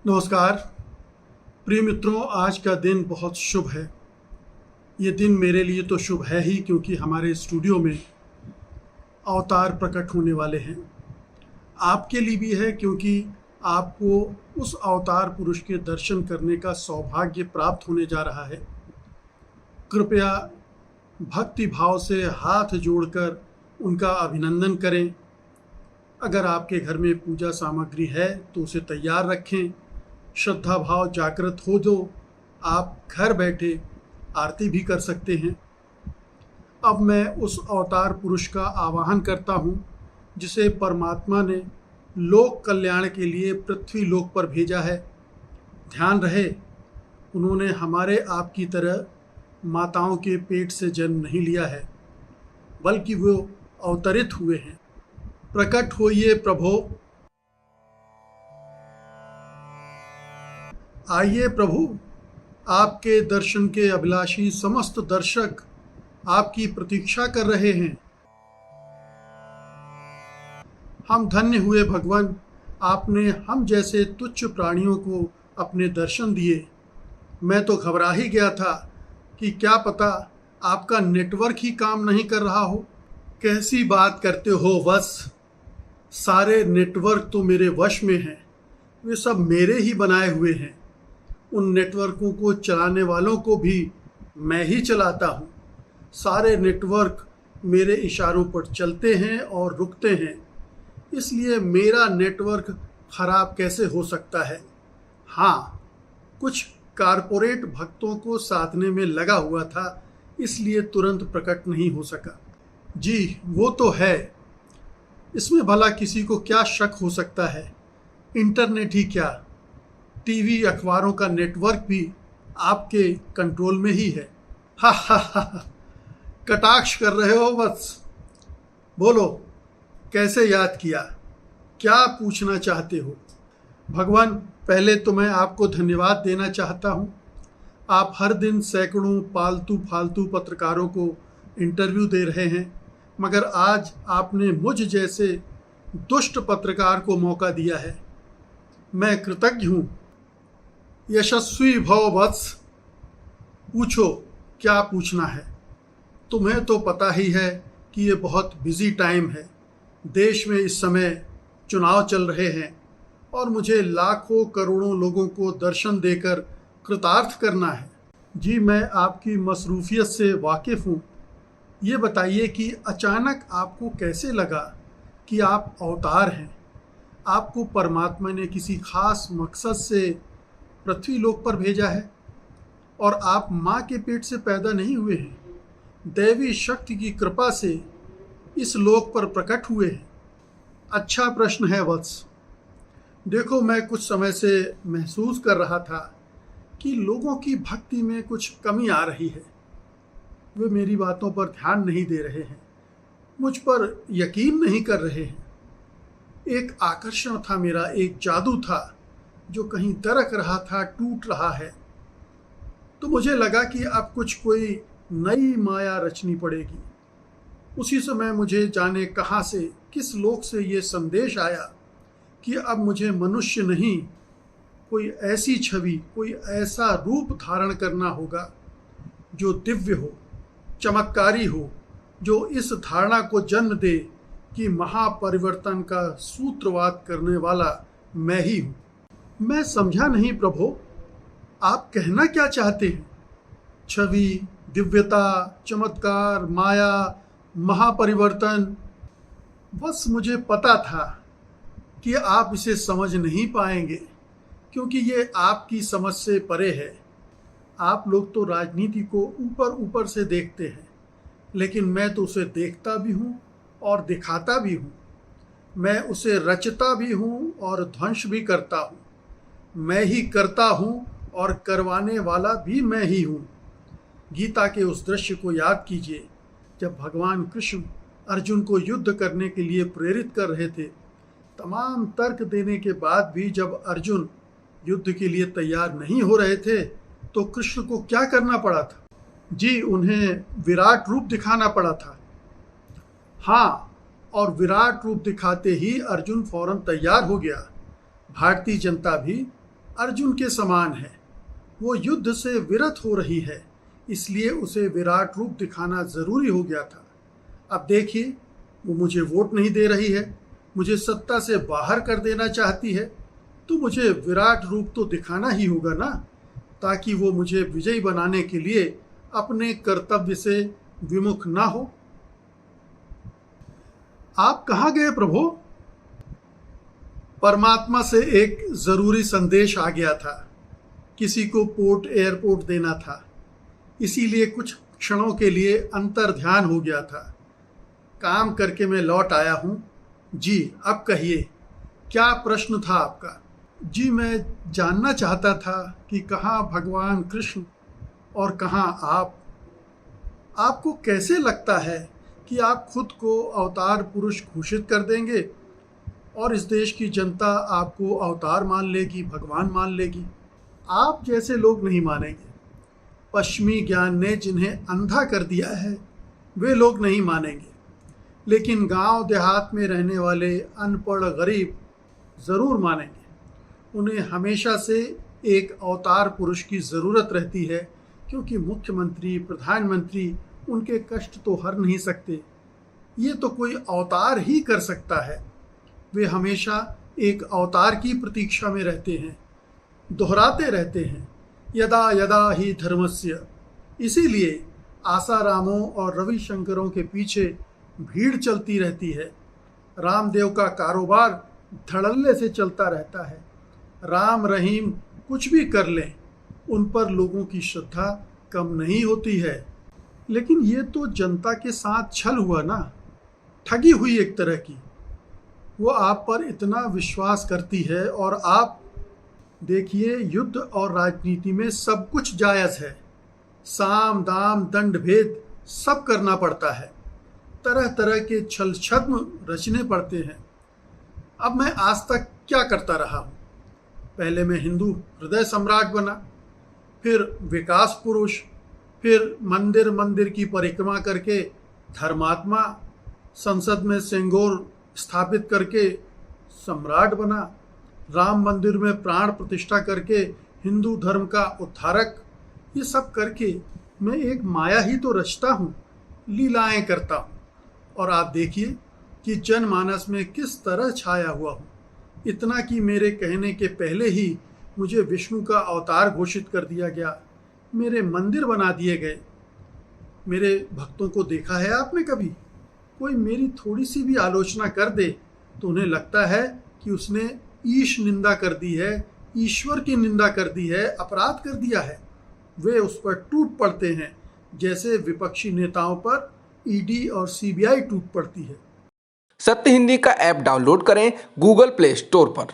नमस्कार प्रिय मित्रों, आज का दिन बहुत शुभ है। ये दिन मेरे लिए तो शुभ है ही क्योंकि हमारे स्टूडियो में अवतार प्रकट होने वाले हैं। आपके लिए भी है क्योंकि आपको उस अवतार पुरुष के दर्शन करने का सौभाग्य प्राप्त होने जा रहा है। कृपया भक्ति भाव से हाथ जोड़कर उनका अभिनंदन करें। अगर आपके घर में पूजा सामग्री है तो उसे तैयार रखें। श्रद्धा भाव जागृत हो तो आप घर बैठे आरती भी कर सकते हैं। अब मैं उस अवतार पुरुष का आवाहन करता हूँ जिसे परमात्मा ने लोक कल्याण के लिए पृथ्वी लोक पर भेजा है। ध्यान रहे, उन्होंने हमारे आपकी तरह माताओं के पेट से जन्म नहीं लिया है, बल्कि वो अवतरित हुए हैं। प्रकट होइए प्रभो, आइए प्रभु। आपके दर्शन के अभिलाषी समस्त दर्शक आपकी प्रतीक्षा कर रहे हैं। हम धन्य हुए भगवान, आपने हम जैसे तुच्छ प्राणियों को अपने दर्शन दिए। मैं तो घबरा ही गया था कि क्या पता आपका नेटवर्क ही काम नहीं कर रहा हो। कैसी बात करते हो वश, सारे नेटवर्क तो मेरे वश में हैं। वे सब मेरे ही बनाए हुए हैं। उन नेटवर्कों को चलाने वालों को भी मैं ही चलाता हूँ। सारे नेटवर्क मेरे इशारों पर चलते हैं और रुकते हैं, इसलिए मेरा नेटवर्क खराब कैसे हो सकता है। हाँ, कुछ कारपोरेट भक्तों को साधने में लगा हुआ था, इसलिए तुरंत प्रकट नहीं हो सका। जी वो तो है, इसमें भला किसी को क्या शक हो सकता है। इंटरनेट ही क्या, टीवी अखबारों का नेटवर्क भी आपके कंट्रोल में ही है। हा हा हा, कटाक्ष कर रहे हो बस। बोलो, कैसे याद किया, क्या पूछना चाहते हो। भगवान, पहले तो मैं आपको धन्यवाद देना चाहता हूँ। आप हर दिन सैकड़ों पालतू फालतू पत्रकारों को इंटरव्यू दे रहे हैं, मगर आज आपने मुझ जैसे दुष्ट पत्रकार को मौका दिया है। मैं कृतज्ञ हूँ। यशस्वी भव वत्स, पूछो क्या पूछना है। तुम्हें तो पता ही है कि ये बहुत बिजी टाइम है। देश में इस समय चुनाव चल रहे हैं और मुझे लाखों करोड़ों लोगों को दर्शन देकर कृतार्थ करना है। जी मैं आपकी मसरूफियत से वाकिफ़ हूँ। ये बताइए कि अचानक आपको कैसे लगा कि आप अवतार हैं। आपको परमात्मा ने किसी खास मकसद से पृथ्वी लोक पर भेजा है और आप माँ के पेट से पैदा नहीं हुए हैं। दैवी शक्ति की कृपा से इस लोक पर प्रकट हुए हैं। अच्छा प्रश्न है वत्स। देखो, मैं कुछ समय से महसूस कर रहा था कि लोगों की भक्ति में कुछ कमी आ रही है। वे मेरी बातों पर ध्यान नहीं दे रहे हैं, मुझ पर यकीन नहीं कर रहे हैं। एक आकर्षण था मेरा, एक जादू था जो कहीं दरक रहा था, टूट रहा है। तो मुझे लगा कि अब कोई नई माया रचनी पड़ेगी। उसी समय मुझे जाने कहाँ से, किस लोक से ये संदेश आया कि अब मुझे मनुष्य नहीं, कोई ऐसी छवि, कोई ऐसा रूप धारण करना होगा जो दिव्य हो, चमत्कारी हो, जो इस धारणा को जन्म दे कि महापरिवर्तन का सूत्रवाद करने वाला मैं ही हूँ। मैं समझा नहीं प्रभु, आप कहना क्या चाहते हैं। छवि, दिव्यता, चमत्कार, माया, महापरिवर्तन। बस मुझे पता था कि आप इसे समझ नहीं पाएंगे क्योंकि ये आपकी समझ से परे है। आप लोग तो राजनीति को ऊपर ऊपर से देखते हैं, लेकिन मैं तो उसे देखता भी हूँ और दिखाता भी हूँ। मैं उसे रचता भी हूँ और ध्वंस भी करता हूँ। मैं ही करता हूँ और करवाने वाला भी मैं ही हूँ। गीता के उस दृश्य को याद कीजिए जब भगवान कृष्ण अर्जुन को युद्ध करने के लिए प्रेरित कर रहे थे। तमाम तर्क देने के बाद भी जब अर्जुन युद्ध के लिए तैयार नहीं हो रहे थे तो कृष्ण को क्या करना पड़ा था। जी, उन्हें विराट रूप दिखाना पड़ा था। हाँ, और विराट रूप दिखाते ही अर्जुन फौरन तैयार हो गया। भारतीय जनता भी अर्जुन के समान है। वो युद्ध से विरत हो रही है, इसलिए उसे विराट रूप दिखाना ज़रूरी हो गया था। अब देखिए, वो मुझे वोट नहीं दे रही है, मुझे सत्ता से बाहर कर देना चाहती है, तो मुझे विराट रूप तो दिखाना ही होगा ना, ताकि वो मुझे विजयी बनाने के लिए अपने कर्तव्य से विमुख ना हो। आप कहाँ गए प्रभु? परमात्मा से एक ज़रूरी संदेश आ गया था। किसी को पोर्ट एयरपोर्ट देना था, इसीलिए कुछ क्षणों के लिए अंतर ध्यान हो गया था। काम करके मैं लौट आया हूँ। जी, अब कहिए, क्या प्रश्न था आपका? जी, मैं जानना चाहता था कि कहाँ भगवान कृष्ण और कहाँ आप? आपको कैसे लगता है कि आप खुद को अवतार पुरुष घोषित कर देंगे और इस देश की जनता आपको अवतार मान लेगी, भगवान मान लेगी? आप जैसे लोग नहीं मानेंगे। पश्चिमी ज्ञान ने जिन्हें अंधा कर दिया है, वे लोग नहीं मानेंगे। लेकिन गांव देहात में रहने वाले अनपढ़ गरीब ज़रूर मानेंगे। उन्हें हमेशा से एक अवतार पुरुष की ज़रूरत रहती है, क्योंकि मुख्यमंत्री, प्रधानमंत्री उनके कष्ट तो हर नहीं सकते। ये तो कोई अवतार ही कर सकता है। वे हमेशा एक अवतार की प्रतीक्षा में रहते हैं, दोहराते रहते हैं, यदा यदा ही धर्मस्य। इसीलिए आसारामों और रविशंकरों के पीछे भीड़ चलती रहती है। रामदेव का कारोबार धड़ल्ले से चलता रहता है। राम रहीम कुछ भी कर लें, उन पर लोगों की श्रद्धा कम नहीं होती है। लेकिन ये तो जनता के साथ छल हुआ ना, ठगी हुई एक तरह की। वो आप पर इतना विश्वास करती है और आप देखिए, युद्ध और राजनीति में सब कुछ जायज़ है। साम दाम दंड भेद सब करना पड़ता है। तरह तरह के छल छद्म रचने पड़ते हैं। अब मैं आज तक क्या करता रहा हूँ? पहले मैं हिंदू हृदय सम्राट बना, फिर विकास पुरुष, फिर मंदिर मंदिर की परिक्रमा करके धर्मात्मा, संसद में सेंगोर स्थापित करके सम्राट बना, राम मंदिर में प्राण प्रतिष्ठा करके हिंदू धर्म का उद्धारक। ये सब करके मैं एक माया ही तो रचता हूँ, लीलाएं करता हूँ। और आप देखिए कि जनमानस में किस तरह छाया हुआ हूँ। इतना कि मेरे कहने के पहले ही मुझे विष्णु का अवतार घोषित कर दिया गया, मेरे मंदिर बना दिए गए। मेरे भक्तों को देखा है आपने कभी? कोई मेरी थोड़ी सी भी आलोचना कर दे तो उन्हें लगता है कि उसने ईश निंदा कर दी है, ईश्वर की निंदा कर दी है, अपराध कर दिया है। वे उस पर टूट पड़ते हैं, जैसे विपक्षी नेताओं पर ईडी और सीबीआई टूट पड़ती है। सत्य हिंदी का ऐप डाउनलोड करें गूगल प्ले स्टोर पर।